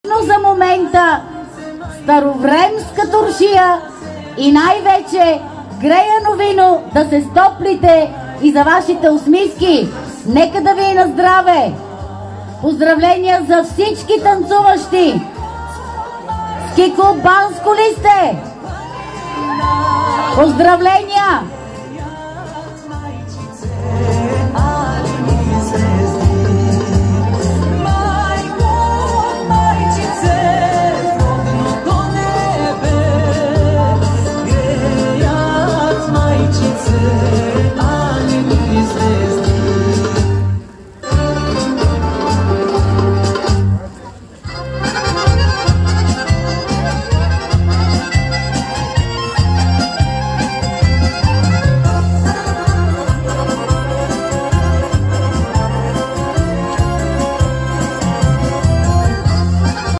Но за момента старовремска туршия и най-вече греяно вино да се стоплите и за вашите усмивки. Нека да ви е на здраве! Поздравления за всички танцуващи! Ски клуб Банско ли сте? Поздравления!